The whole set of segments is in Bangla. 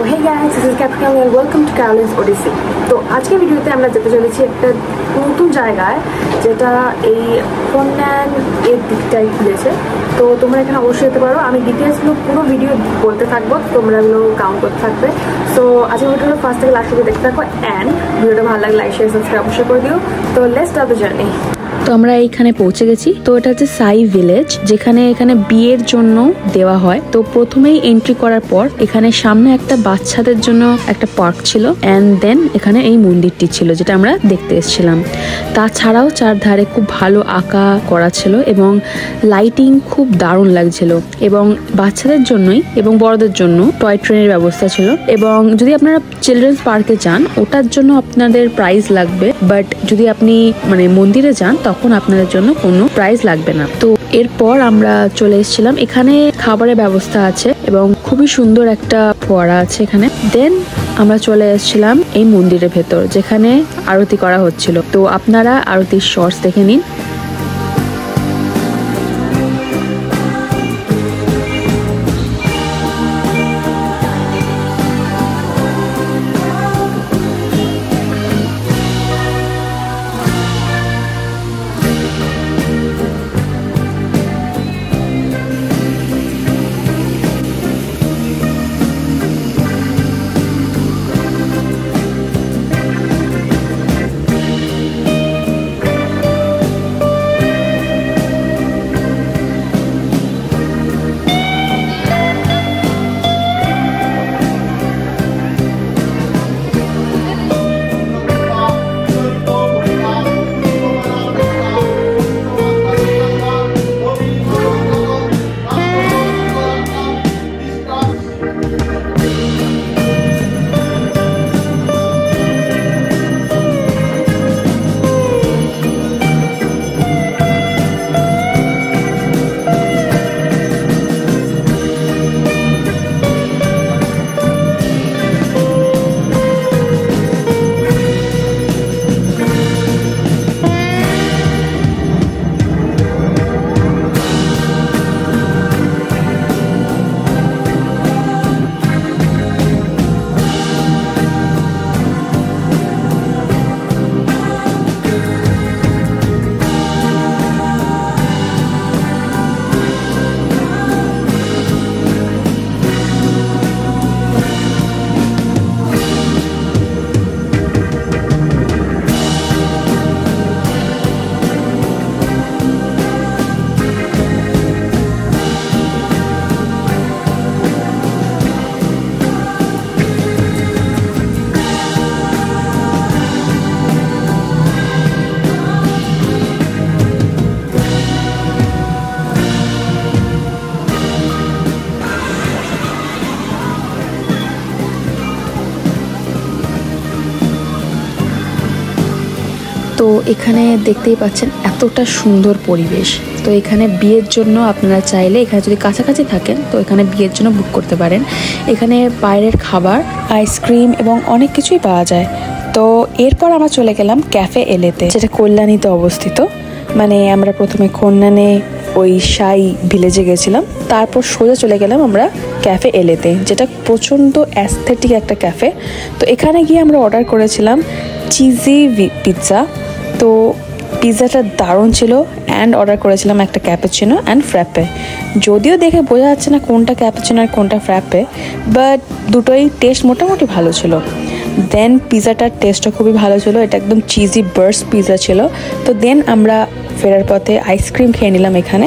hey guys, this is Capricorn and welcome to Caroline's Odyssey. তো আজকে ভিডিওতে আমরা যেতে চলেছি একটা নতুন জায়গায় যেটা এই খন্নান এর দিকটাই খুলেছে। তো তোমরা এখানে অবশ্যই যেতে পারো। আমি ডিটেলসগুলো পুরো ভিডিও বলতে থাকবো, তোমরা এগুলো কাউন্ট করতে থাকবে। সো আজকে ভিডিওটা ফার্স্ট থেকে লাস্ট অবধি দেখতে থাকো অ্যান্ড ভিডিওটা ভালো লাগলে লাইক শেয়ার সাবস্ক্রাইব অবশ্যই করে দিও। তো লেটস স্টার্ট দ্য জার্নি। তো আমরা এইখানে পৌঁছে গেছি। তো এটা হচ্ছে সাই ভিলেজ, যেখানে এখানে বিয়ের জন্য দেওয়া হয়। তো প্রথমেই এন্ট্রি করার পর এখানে সামনে একটা বাচ্চাদের জন্য একটা পার্ক ছিল অ্যান্ড দেন এখানে এই মন্দিরটি ছিল যেটা আমরা দেখতে এসেছিলাম। তাছাড়াও চারধারে খুব ভালো আঁকা করা ছিল এবং লাইটিং খুব দারুণ লাগছিল এবং বাচ্চাদের জন্যই এবং বড়দের জন্য টয় ট্রেনের ব্যবস্থা ছিল। এবং যদি আপনারা চিলড্রেন্স পার্কে যান ওটার জন্য আপনাদের প্রাইস লাগবে, বাট যদি আপনি মন্দিরে যান তখন আপনাদের জন্য কোনো প্রাইস লাগবে না। তো এরপর আমরা চলে এসেছিলাম, এখানে খাবারের ব্যবস্থা আছে এবং খুবই সুন্দর একটা ফোয়ারা আছে এখানে। দেন আমরা চলে এসেছিলাম এই মন্দিরের ভেতর যেখানে আরতি করা হচ্ছিল। তো আপনারা আরতির শর্টস দেখে নিন। তো এখানে দেখতেই পাচ্ছেন এতটা সুন্দর পরিবেশ। তো এখানে বিয়ের জন্য আপনারা চাইলে এখানে যদি কাছাকাছি থাকেন তো এখানে বিয়ের জন্য বুক করতে পারেন। এখানে বাইরের খাবার, আইসক্রিম এবং অনেক কিছুই পাওয়া যায়। তো এরপর আমরা চলে গেলাম ক্যাফে এলেতে, যেটা কল্যাণীতে অবস্থিত। আমরা প্রথমে খন্নানে ওই সাই ভিলেজে গেছিলাম, তারপর সোজা চলে গেলাম আমরা ক্যাফে এলেতে, যেটা প্রচণ্ড অ্যাস্থেটিক একটা ক্যাফে। তো এখানে গিয়ে আমরা অর্ডার করেছিলাম চিজি পিৎজা। তো পিৎজাটা দারুণ ছিল অ্যান্ড অর্ডার করেছিলাম একটা ক্যাপুচিনো অ্যান্ড ফ্র্যাপে। যদিও দেখে বোঝা যাচ্ছে না কোনটা ক্যাপুচিনো আর কোনটা ফ্র্যাপে, বাট দুটোই টেস্ট মোটামুটি ভালো ছিল। দেন পিৎজাটার টেস্টও খুবই ভালো ছিল, এটা একদম চিজি বার্স্ট পিৎজা ছিল। তো দেন আমরা ফেরার পথে আইসক্রিম খেয়ে নিলাম এখানে।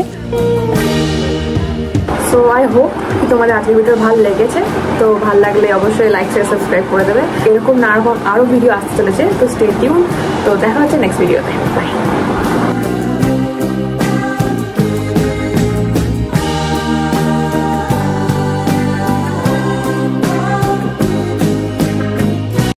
সো আই হোপ কি তোমাদের আজকের ভিডিও ভালো লেগেছে। তো ভালো লাগলে অবশ্যই লাইক শেয়ার সাবস্ক্রাইব করে দেবে। এরকম আরও ভিডিও আসতে চলেছে, তো স্টে টিউন। তো দেখা হচ্ছে নেক্সট ভিডিওতে। বাই।